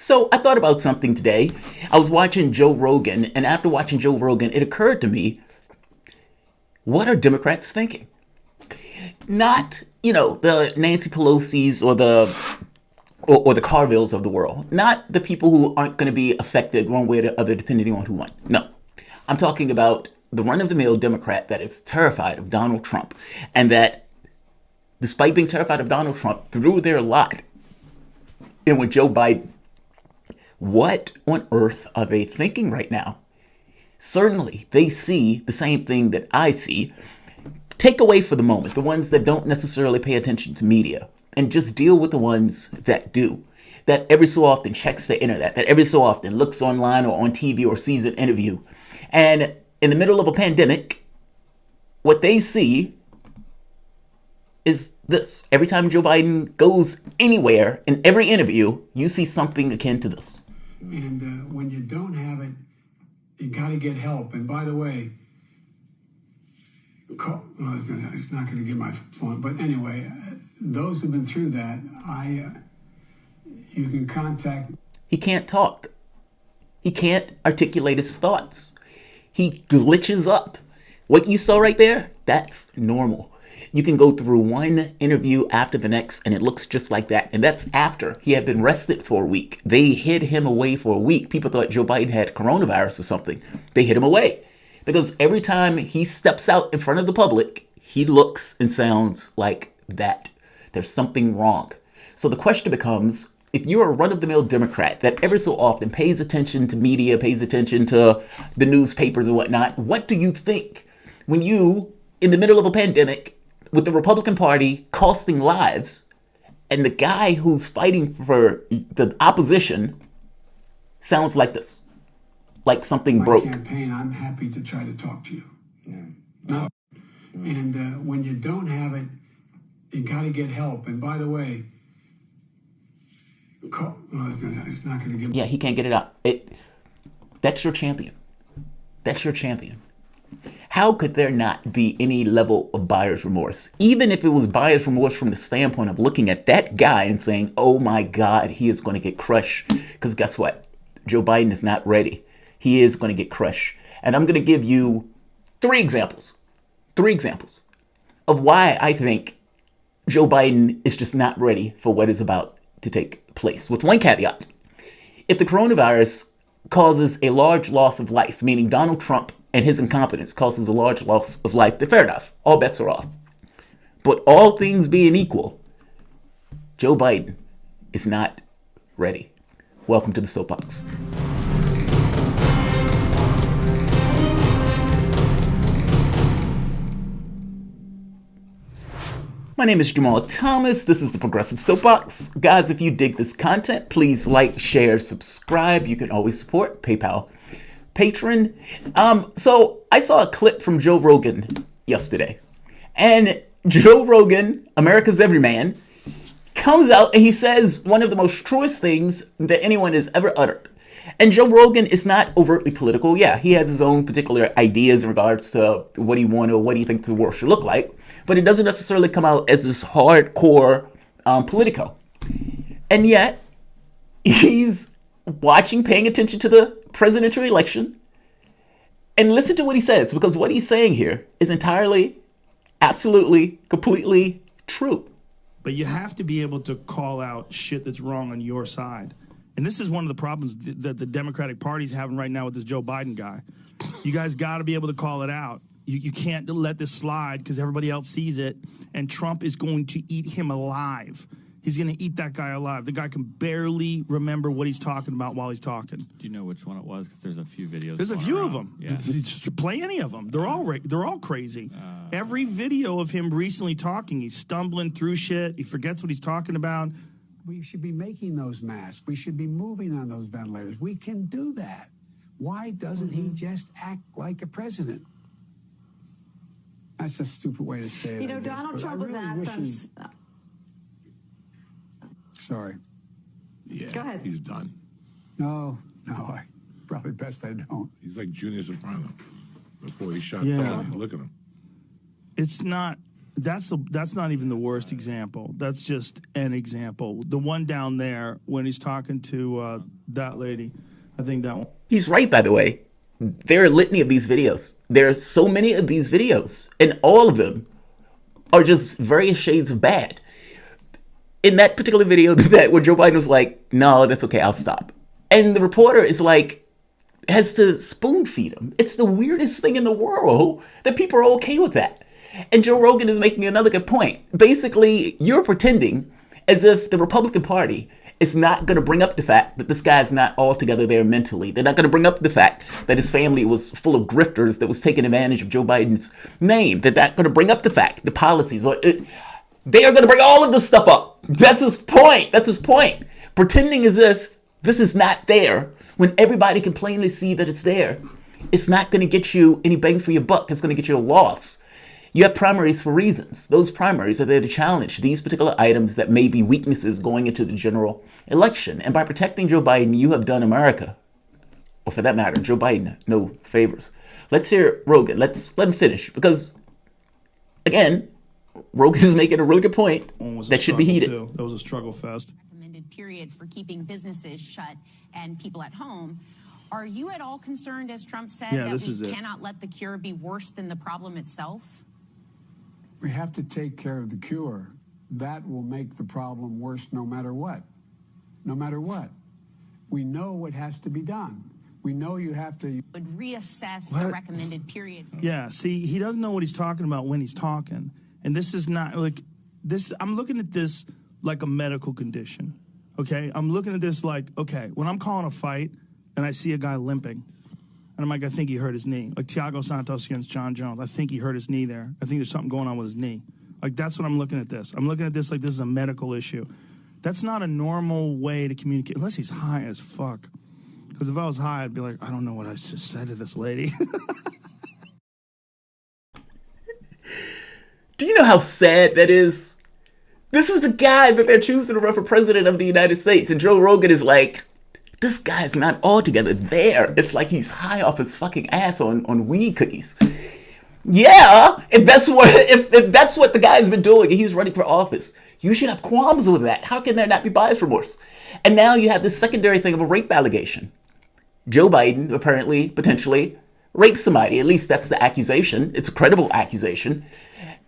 So I thought about something today. I was watching Joe Rogan, and after watching Joe Rogan, it occurred to me, what are Democrats thinking? Not, the Nancy Pelosi's or the Carvilles of the world. Not the people who aren't going to be affected one way or the other depending on who won. No. I'm talking about the run-of-the-mill Democrat that is terrified of Donald Trump, and that, despite being terrified of Donald Trump, threw their lot in with Joe Biden. What on earth are they thinking right now? Certainly, they see the same thing that I see. Take away for the moment the ones that don't necessarily pay attention to media and just deal with the ones that do. That every so often checks the internet, that every so often looks online or on TV or sees an interview. And in the middle of a pandemic, what they see is this. Every time Joe Biden goes anywhere, in every interview, you see something akin to this. And when you don't have it, you got to get help. And by the way, it's not going to get my point, but anyway, those who've been through that, you can contact. He can't talk. He can't articulate his thoughts. He glitches up. What you saw right there, that's normal. You can go through one interview after the next, and it looks just like that. And that's after he had been arrested for a week. They hid him away for a week. People thought Joe Biden had coronavirus or something. They hid him away. Because every time he steps out in front of the public, he looks and sounds like that. There's something wrong. So the question becomes, if you're a run-of-the-mill Democrat that ever so often pays attention to media, pays attention to the newspapers and whatnot, what do you think when you, in the middle of a pandemic, with the Republican Party costing lives, and the guy who's fighting for the opposition sounds like this? Like something broke. Campaign, I'm happy to try to talk to you. Yeah. No. And when you don't have it, you got to get help. And by the way, it's not going to get. Yeah, he can't get it out. That's your champion. That's your champion. How could there not be any level of buyer's remorse? Even if it was buyer's remorse from the standpoint of looking at that guy and saying, oh my God, he is going to get crushed. Because guess what? Joe Biden is not ready. He is going to get crushed. And I'm going to give you three examples of why I think Joe Biden is just not ready for what is about to take place. With one caveat: if the coronavirus causes a large loss of life, meaning Donald Trump and his incompetence causes a large loss of life, then fair enough. All bets are off. But all things being equal, Joe Biden is not ready. Welcome to the Soapbox. My name is Jamal Thomas. This is the Progressive Soapbox. Guys, if you dig this content, please like, share, subscribe. You can always support PayPal, Patreon. So I saw a clip from Joe Rogan yesterday. And Joe Rogan, America's everyman, comes out and he says one of the most truest things that anyone has ever uttered. And Joe Rogan is not overtly political. Yeah, he has his own particular ideas in regards to what he wants or what he thinks the world should look like. But it doesn't necessarily come out as this hardcore politico. And yet, he's watching, paying attention to the presidential election. And listen to what he says, because what he's saying here is entirely, absolutely, completely true. But you have to be able to call out shit that's wrong on your side. And this is one of the problems that the Democratic Party's having right now with this Joe Biden guy. You guys got to be able to call it out. You can't let this slide because everybody else sees it. And Trump is going to eat him alive. He's going to eat that guy alive. The guy can barely remember what he's talking about while he's talking. Do you know which one it was? Because there's a few videos. There's a few of them. Yeah. Play any of them. They're all crazy. Every video of him recently talking, he's stumbling through shit. He forgets what he's talking about. We should be making those masks. We should be moving on those ventilators. We can do that. Why doesn't he just act like a president? That's a stupid way to say it. You know, Donald Trump was asked on... Sorry. Yeah, Go ahead. He's done. No, probably best I don't. He's like Junior Soprano before he shot Yeah. down. Look at him. It's not That's not even the worst example. That's just an example. The one down there when he's talking to that lady, I think that one. He's right, by the way. There are a litany of these videos. There are so many of these videos, and all of them are just various shades of bad. In that particular video, that where Joe Biden was like, "No, that's okay, I'll stop," and the reporter is like, has to spoon feed him. It's the weirdest thing in the world that people are okay with that. And Joe Rogan is making another good point. Basically, you're pretending as if the Republican Party is not going to bring up the fact that this guy's not altogether there mentally. They're not going to bring up the fact that his family was full of grifters that was taking advantage of Joe Biden's name. They're not going to bring up the fact, the policies. They are going to bring all of this stuff up. That's his point. That's his point. Pretending as if this is not there when everybody can plainly see that it's there. It's not going to get you any bang for your buck. It's going to get you a loss. You have primaries for reasons. Those primaries are there to challenge these particular items that may be weaknesses going into the general election. And by protecting Joe Biden, you have done America, or for that matter, Joe Biden, no favors. Let's hear Rogan. Let's let him finish. Because, again, Rogan is making a really good point that should be heated. That was a struggle fest. Recommended period for keeping businesses shut and people at home. Are you at all concerned, as Trump said, that we cannot let the cure be worse than the problem itself? We have to take care of the cure. That will make the problem worse no matter what. No matter what. We know what has to be done. We know you have to... Would reassess the recommended period. Yeah, see, he doesn't know what he's talking about when he's talking. And this is not like... this. I'm looking at this like a medical condition, okay? I'm looking at this like, okay, when I'm calling a fight and I see a guy limping, and I'm like, I think he hurt his knee. Like Thiago Santos against John Jones. I think he hurt his knee there. I think there's something going on with his knee. Like, that's what I'm looking at this. I'm looking at this like this is a medical issue. That's not a normal way to communicate, unless he's high as fuck. Because if I was high, I'd be like, I don't know what I just said to this lady. Do you know how sad that is? This is the guy that they're choosing to run for president of the United States. And Joe Rogan is like, this guy's not altogether there. It's like he's high off his fucking ass on weed cookies. Yeah, if that's what the guy's been doing and he's running for office, you should have qualms with that. How can there not be bias remorse? And now you have this secondary thing of a rape allegation. Joe Biden apparently, potentially, raped somebody. At least that's the accusation. It's a credible accusation.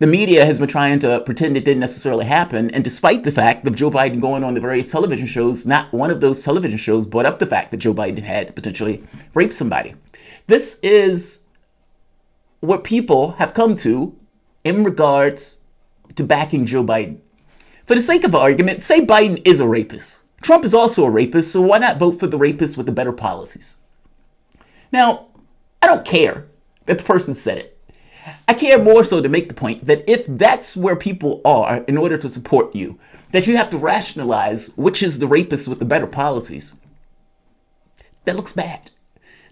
The media has been trying to pretend it didn't necessarily happen. And despite the fact of Joe Biden going on the various television shows, not one of those television shows brought up the fact that Joe Biden had potentially raped somebody. This is what people have come to in regards to backing Joe Biden. For the sake of argument, say Biden is a rapist. Trump is also a rapist, so why not vote for the rapist with the better policies? Now, I don't care that the person said it. I care more so to make the point that if that's where people are in order to support you, that you have to rationalize which is the rapist with the better policies. That looks bad.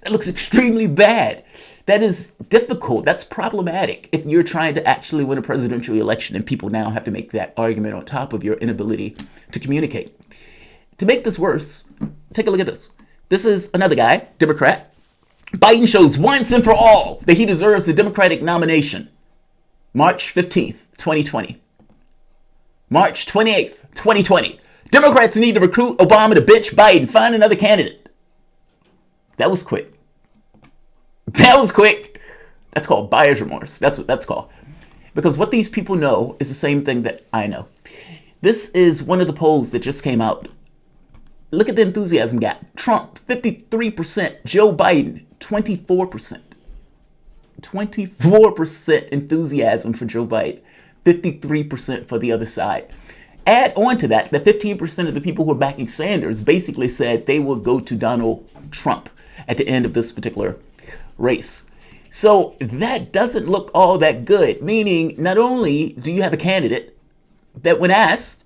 That looks extremely bad. That is difficult. That's problematic if you're trying to actually win a presidential election and people now have to make that argument on top of your inability to communicate. To make this worse, take a look at this. This is another guy, Democrat. Biden shows once and for all that he deserves the Democratic nomination. March 15th, 2020. March 28th, 2020. Democrats need to recruit Obama to bitch Biden. Find another candidate. That was quick. That was quick. That's called buyer's remorse. That's what that's called. Because what these people know is the same thing that I know. This is one of the polls that just came out. Look at the enthusiasm gap. Trump, 53%. Joe Biden, 24%. 24% enthusiasm for Joe Biden. 53% for the other side. Add on to that, 15% of the people who are backing Sanders basically said they will go to Donald Trump at the end of this particular race. So that doesn't look all that good, meaning not only do you have a candidate that when asked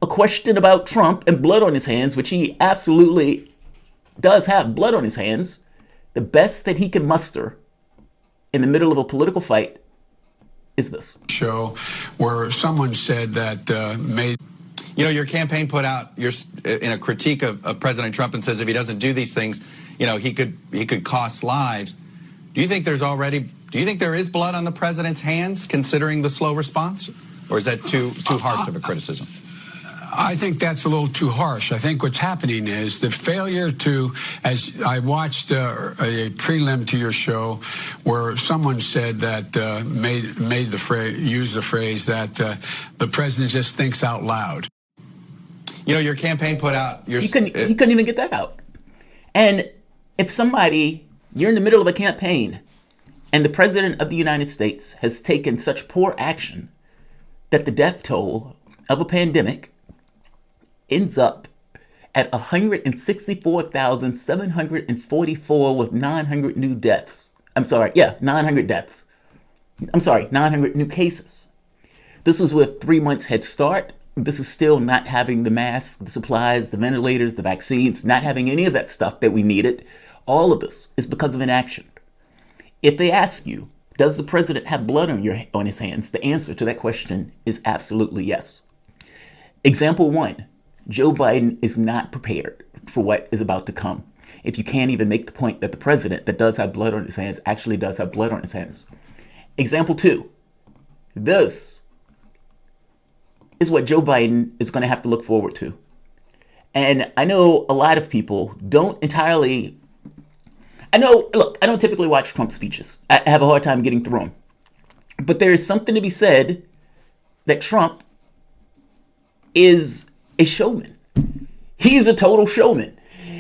a question about Trump and blood on his hands, which he absolutely does have blood on his hands, the best that he can muster in the middle of a political fight is this. Show where someone said that You know, your campaign put out in a critique of President Trump and says if he doesn't do these things, you know, he could cost lives. Do you think there's already Do you think there is blood on the president's hands, considering the slow response? Or is that too harsh of a criticism? I think that's a little too harsh. I think what's happening is the failure to, as I watched a prelim to your show where someone said that, used the phrase that the president just thinks out loud. You know, your campaign put out... You couldn't even get that out. And if somebody, you're in the middle of a campaign, and the president of the United States has taken such poor action that the death toll of a pandemic ends up at 164,744 with 900 new deaths. 900 deaths. 900 new cases. This was with 3 months head start. This is still not having the masks, the supplies, the ventilators, the vaccines, not having any of that stuff that we needed. All of this is because of inaction. If they ask you, does the president have blood on his hands? The answer to that question is absolutely yes. Example 1. Joe Biden is not prepared for what is about to come. If you can't even make the point that the president that does have blood on his hands actually does have blood on his hands. Example 2. This is what Joe Biden is going to have to look forward to. And I know a lot of people don't entirely... I don't typically watch Trump speeches. I have a hard time getting through them. But there is something to be said that Trump is a showman. He's a total showman.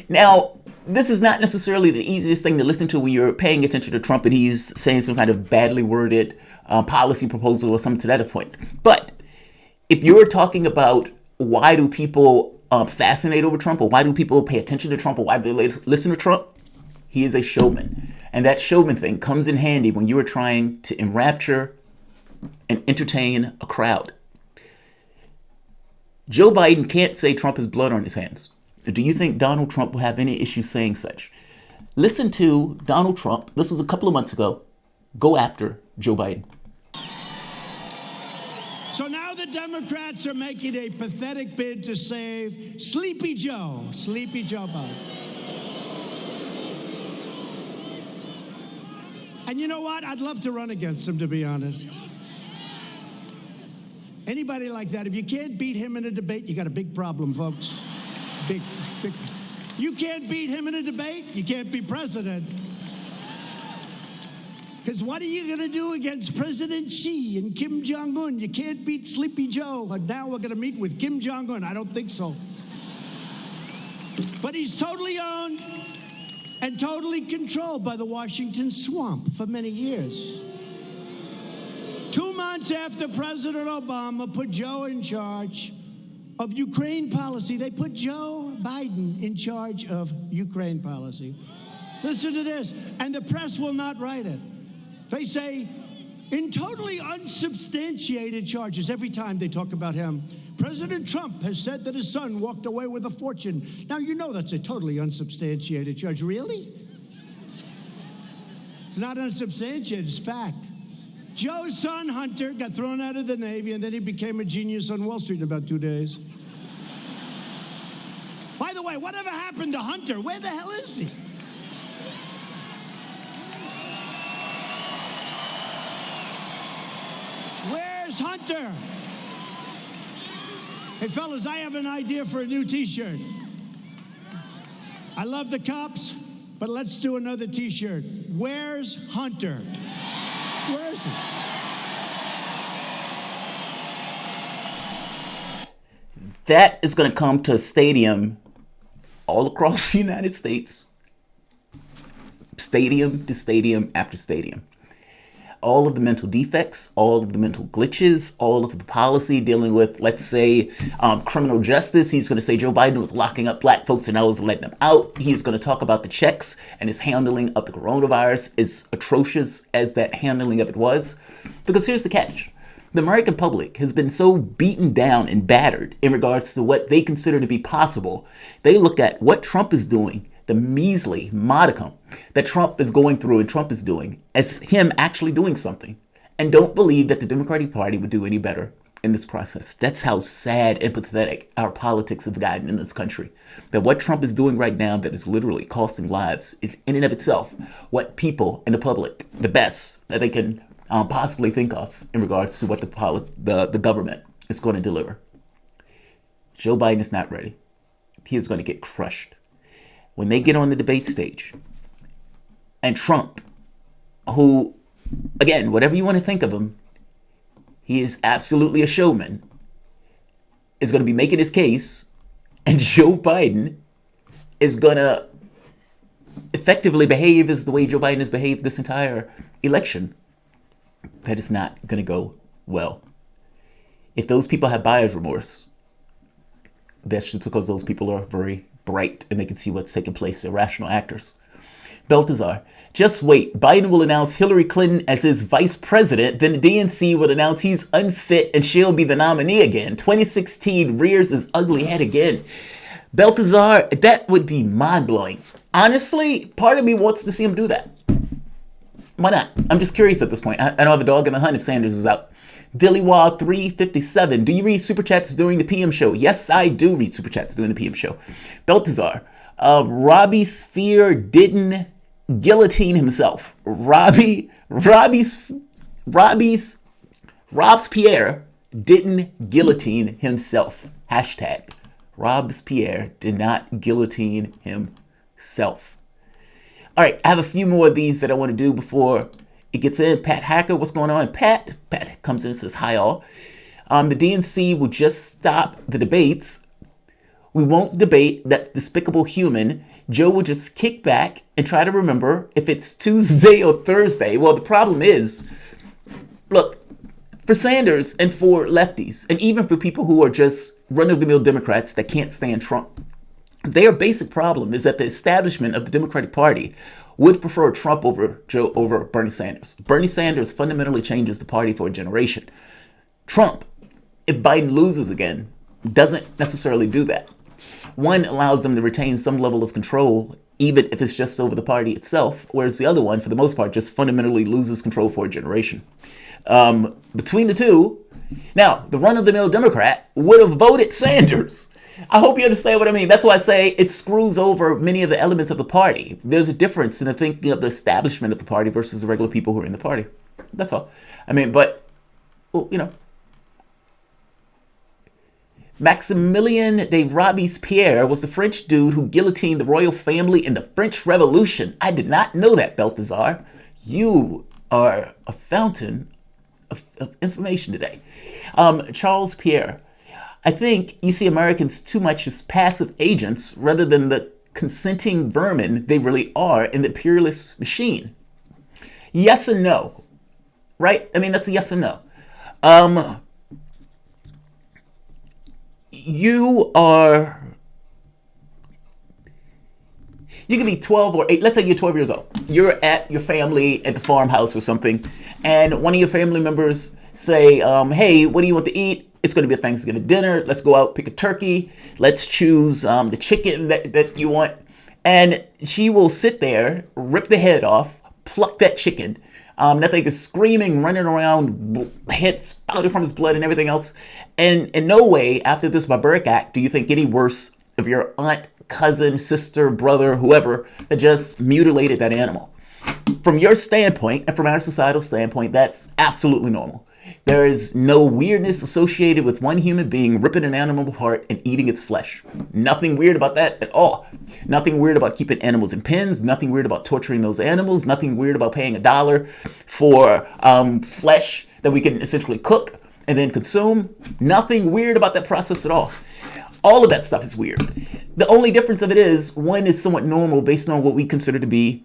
Now, this is not necessarily the easiest thing to listen to when you're paying attention to Trump and he's saying some kind of badly worded policy proposal or something to that point. But if you're talking about why do people fascinate over Trump, or why do people pay attention to Trump, or why they listen to Trump, he is a showman. And that showman thing comes in handy when you are trying to enrapture and entertain a crowd. Joe Biden can't say Trump has blood on his hands. Do you think Donald Trump will have any issue saying such? Listen to Donald Trump, this was a couple of months ago, go after Joe Biden. So now the Democrats are making a pathetic bid to save Sleepy Joe Biden. And you know what? I'd love to run against him, to be honest. Anybody like that, if you can't beat him in a debate, you got a big problem, folks. Big. You can't beat him in a debate, you can't be president. Because what are you going to do against President Xi and Kim Jong-un? You can't beat Sleepy Joe. And now we're going to meet with Kim Jong-un. I don't think so. But he's totally owned and totally controlled by the Washington swamp for many years. 2 months after President Obama put Joe in charge of Ukraine policy, they put Joe Biden in charge of Ukraine policy. Listen to this, and the press will not write it. They say, in totally unsubstantiated charges, every time they talk about him, President Trump has said that his son walked away with a fortune. Now, you know that's a totally unsubstantiated charge. Really? It's not unsubstantiated, it's fact. Joe's son, Hunter, got thrown out of the Navy, and then he became a genius on Wall Street in about 2 days. By the way, whatever happened to Hunter? Where the hell is he? Where's Hunter? Hey, fellas, I have an idea for a new T-shirt. I love the cops, but let's do another T-shirt. Where's Hunter? Where is he? That is going to come to a stadium all across the United States. Stadium to stadium after stadium. All of the mental defects, all of the mental glitches, all of the policy dealing with, let's say, criminal justice. He's going to say Joe Biden was locking up black folks and I was letting them out. He's going to talk about the checks and his handling of the coronavirus is atrocious as that handling of it was. Because here's the catch. The American public has been so beaten down and battered in regards to what they consider to be possible. They look at what Trump is doing, the measly modicum that Trump is going through and Trump is doing, as him actually doing something, and don't believe that the Democratic Party would do any better in this process. That's how sad and pathetic our politics have gotten in this country. That what Trump is doing right now that is literally costing lives is in and of itself what people in the public, the best that they can possibly think of in regards to what the government is going to deliver. Joe Biden is not ready. He is going to get crushed. When they get on the debate stage, and Trump, who, again, whatever you want to think of him, he is absolutely a showman, is going to be making his case, and Joe Biden is going to effectively behave as the way Joe Biden has behaved this entire election. That is not going to go well. If those people have buyer's remorse, that's just because those people are very bright and they can see what's taking place. They're rational actors. Baltazar, just wait. Biden will announce Hillary Clinton as his vice president. Then the DNC will announce he's unfit and she'll be the nominee again. 2016 rears his ugly head again. Baltazar, that would be mind-blowing. Honestly, part of me wants to see him do that. Why not? I'm just curious at this point. I don't have a dog in the hunt if Sanders is out. Dillywa 357. Do you read Super Chats during the PM show? Yes, I do read Super Chats during the PM show. Baltazar, Robbie Sphere didn't guillotine himself. Robespierre didn't guillotine himself. Hashtag Robespierre did not guillotine himself. All right, I have a few more of these that I want to do before it gets in. Pat Hacker, what's going on? Pat comes in and says, hi all. The DNC will just stop the debates. We won't debate that despicable human. Joe will just kick back and try to remember if it's Tuesday or Thursday. Well, the problem is, look, for Sanders and for lefties, and even for people who are just run-of-the-mill Democrats that can't stand Trump, their basic problem is that the establishment of the Democratic Party would prefer Trump over Bernie Sanders. Bernie Sanders fundamentally changes the party for a generation. Trump, if Biden loses again, doesn't necessarily do that. One allows them to retain some level of control, even if it's just over the party itself, whereas the other one, for the most part, just fundamentally loses control for a generation. Between the two, now, the run-of-the-mill Democrat would have voted Sanders. I hope you understand what I mean. That's why I say it screws over many of the elements of the party. There's a difference in the thinking of the establishment of the party versus the regular people who are in the party. That's all. I mean, but, well, you know. Maximilien de Robespierre was the French dude who guillotined the royal family in the French Revolution. I did not know that, Balthazar. You are a fountain of information today. Charles Pierre. I think you see Americans too much as passive agents rather than the consenting vermin they really are in the imperialist machine. Yes and no, right? I mean, that's a yes and no. You can be 12 or 8. Let's say you're 12 years old. You're at your family at the farmhouse or something, and one of your family members say, hey, what do you want to eat? It's going to be a Thanksgiving dinner. Let's go out, pick a turkey. Let's choose the chicken that you want. And she will sit there, rip the head off, pluck that chicken. That thing is screaming, running around, head spouting from his blood and everything else. And in no way, after this barbaric act, do you think any worse of your aunt, cousin, sister, brother, whoever, that just mutilated that animal. From your standpoint, and from our societal standpoint, that's absolutely normal. There is no weirdness associated with one human being ripping an animal apart and eating its flesh. Nothing weird about that at all. Nothing weird about keeping animals in pens. Nothing weird about torturing those animals. Nothing weird about paying $1 for flesh that we can essentially cook and then consume. Nothing weird about that process at all. All of that stuff is weird. The only difference of it is one is somewhat normal based on what we consider to be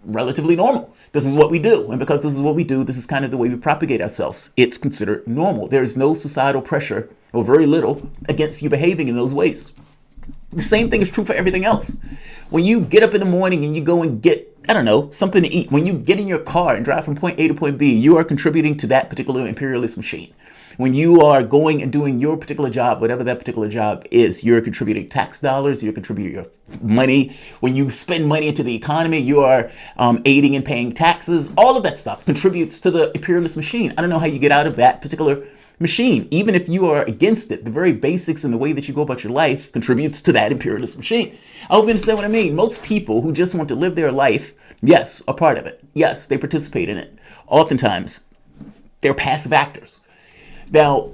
relatively normal. This is what we do. And because this is what we do, this is kind of the way we propagate ourselves. It's considered normal. There is no societal pressure, or very little, against you behaving in those ways. The same thing is true for everything else. When you get up in the morning and you go and get, I don't know, something to eat, when you get in your car and drive from point A to point B, you are contributing to that particular imperialist machine. When you are going and doing your particular job, whatever that particular job is, you're contributing tax dollars, you're contributing your money. When you spend money into the economy, you are aiding and paying taxes. All of that stuff contributes to the imperialist machine. I don't know how you get out of that particular machine. Even if you are against it, the very basics and the way that you go about your life contributes to that imperialist machine. I hope you understand what I mean. Most people who just want to live their life, yes, are part of it. Yes, they participate in it. Oftentimes, they're passive actors. Now,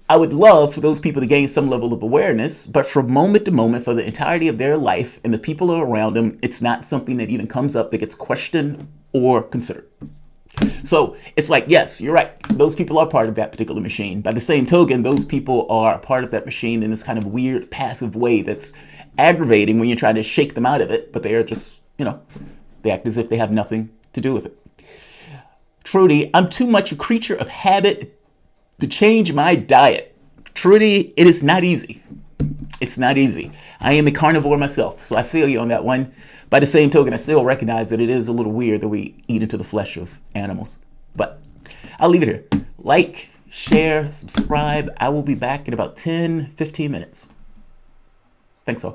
I would love for those people to gain some level of awareness, but from moment to moment, for the entirety of their life and the people who are around them, it's not something that even comes up that gets questioned or considered. So it's like, yes, you're right. Those people are part of that particular machine. By the same token, those people are part of that machine in this kind of weird, passive way that's aggravating when you're trying to shake them out of it, but they are just, they act as if they have nothing to do with it. Trudy, I'm too much a creature of habit to change my diet. Trudy, it is not easy. It's not easy. I am a carnivore myself, so I feel you on that one. By the same token, I still recognize that it is a little weird that we eat into the flesh of animals. But I'll leave it here. Like, share, subscribe. I will be back in about 10, 15 minutes. Thanks all.